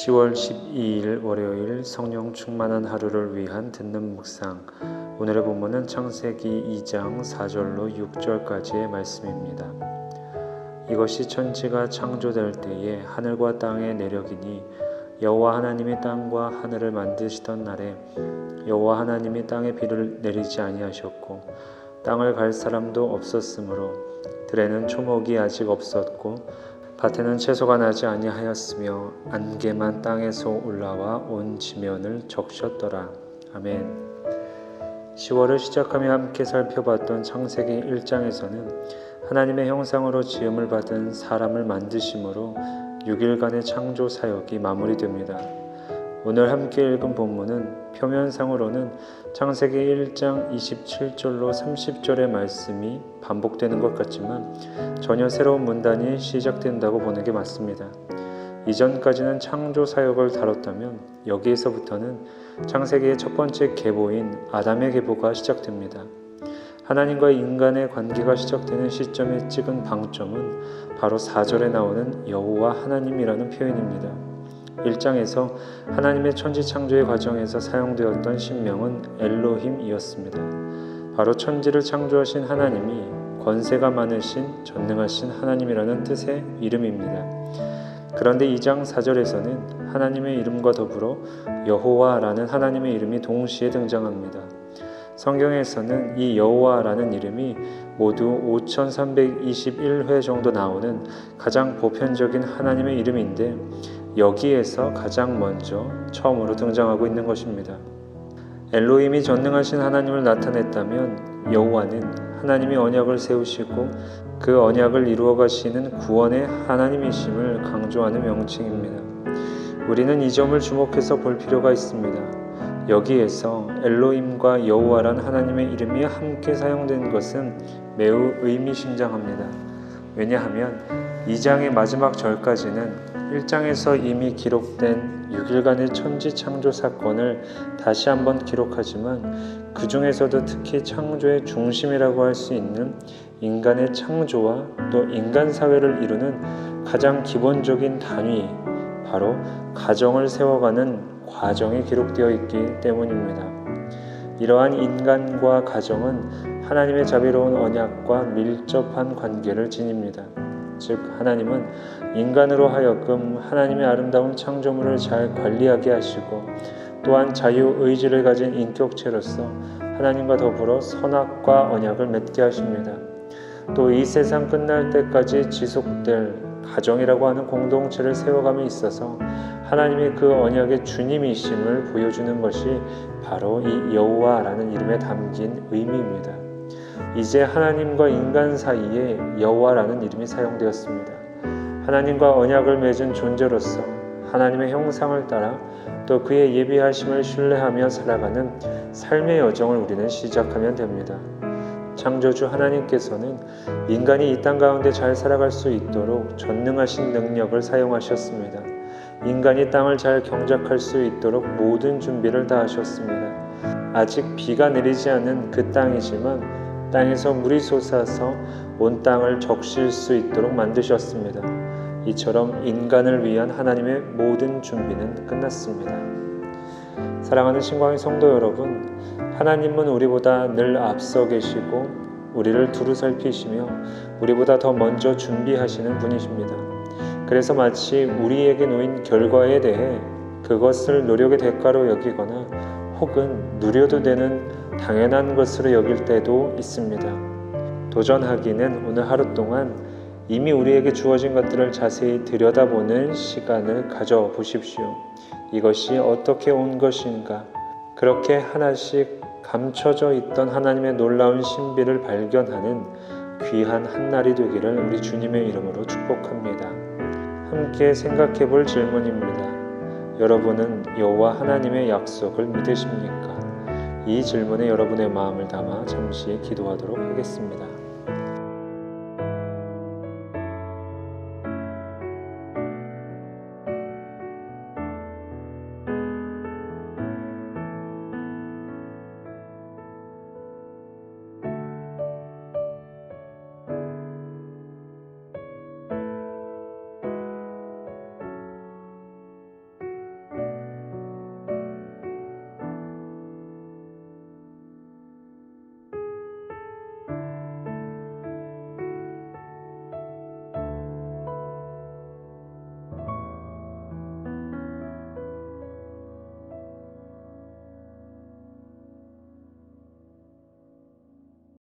10월 12일 월요일 성령 충만한 하루를 위한 듣는 묵상. 오늘의 본문은 창세기 2장 4절로 6절까지의 말씀입니다. 이것이 천지가 창조될 때에 하늘과 땅의 내력이니 여호와 하나님이 땅과 하늘을 만드시던 날에 여호와 하나님이 땅에 비를 내리지 아니하셨고 땅을 갈 사람도 없었으므로 들에는 초목이 아직 없었고 밭에는 채소가 나지 아니하였으며 안개만 땅에서 올라와 온 지면을 적셨더라. 아멘. 10월을 시작하며 함께 살펴봤던 창세기 1장에서는 하나님의 형상으로 지음을 받은 사람을 만드심으로 6일간의 창조 사역이 마무리됩니다. 오늘 함께 읽은 본문은 표면상으로는 창세기 1장 27절로 30절의 말씀이 반복되는 것 같지만 전혀 새로운 문단이 시작된다고 보는 게 맞습니다. 이전까지는 창조 사역을 다뤘다면 여기에서부터는 창세기의 첫 번째 계보인 아담의 계보가 시작됩니다. 하나님과 인간의 관계가 시작되는 시점에 찍은 방점은 바로 4절에 나오는 여호와 하나님이라는 표현입니다. 1장에서 하나님의 천지 창조의 과정에서 사용되었던 신명은 엘로힘이었습니다. 바로 천지를 창조하신 하나님이 권세가 많으신 전능하신 하나님이라는 뜻의 이름입니다. 그런데 2장 4절에서는 하나님의 이름과 더불어 여호와라는 하나님의 이름이 동시에 등장합니다. 성경에서는 이 여호와라는 이름이 모두 5321회 정도 나오는 가장 보편적인 하나님의 이름인데 여기에서 가장 먼저 처음으로 등장하고 있는 것입니다. 엘로힘이 전능하신 하나님을 나타냈다면 여호와는 하나님이 언약을 세우시고 그 언약을 이루어 가시는 구원의 하나님이심을 강조하는 명칭입니다. 우리는 이 점을 주목해서 볼 필요가 있습니다. 여기에서 엘로힘과 여호와란 하나님의 이름이 함께 사용된 것은 매우 의미심장합니다. 왜냐하면 2장의 마지막 절까지는 1장에서 이미 기록된 6일간의 천지 창조 사건을 다시 한번 기록하지만 그 중에서도 특히 창조의 중심이라고 할 수 있는 인간의 창조와 또 인간 사회를 이루는 가장 기본적인 단위, 바로 가정을 세워가는 과정이 기록되어 있기 때문입니다. 이러한 인간과 가정은 하나님의 자비로운 언약과 밀접한 관계를 지닙니다. 즉 하나님은 인간으로 하여금 하나님의 아름다운 창조물을 잘 관리하게 하시고 또한 자유의지를 가진 인격체로서 하나님과 더불어 선악과 언약을 맺게 하십니다. 또 이 세상 끝날 때까지 지속될 가정이라고 하는 공동체를 세워감에 있어서 하나님의 그 언약의 주님이심을 보여주는 것이 바로 이 여호와라는 이름에 담긴 의미입니다. 이제 하나님과 인간 사이에 여호와라는 이름이 사용되었습니다. 하나님과 언약을 맺은 존재로서 하나님의 형상을 따라 또 그의 예비하심을 신뢰하며 살아가는 삶의 여정을 우리는 시작하면 됩니다. 창조주 하나님께서는 인간이 이 땅 가운데 잘 살아갈 수 있도록 전능하신 능력을 사용하셨습니다. 인간이 땅을 잘 경작할 수 있도록 모든 준비를 다 하셨습니다. 아직 비가 내리지 않은 그 땅이지만 땅에서 물이 솟아서 온 땅을 적실 수 있도록 만드셨습니다. 이처럼 인간을 위한 하나님의 모든 준비는 끝났습니다. 사랑하는 신광의 성도 여러분, 하나님은 우리보다 늘 앞서 계시고 우리를 두루 살피시며 우리보다 더 먼저 준비하시는 분이십니다. 그래서 마치 우리에게 놓인 결과에 대해 그것을 노력의 대가로 여기거나 혹은 누려도 되는 당연한 것으로 여길 때도 있습니다. 도전하기는 오늘 하루 동안 이미 우리에게 주어진 것들을 자세히 들여다보는 시간을 가져보십시오. 이것이 어떻게 온 것인가? 그렇게 하나씩 감춰져 있던 하나님의 놀라운 신비를 발견하는 귀한 한날이 되기를 우리 주님의 이름으로 축복합니다. 함께 생각해 볼 질문입니다. 여러분은 여호와 하나님의 약속을 믿으십니까? 이 질문에 여러분의 마음을 담아 잠시 기도하도록 하겠습니다.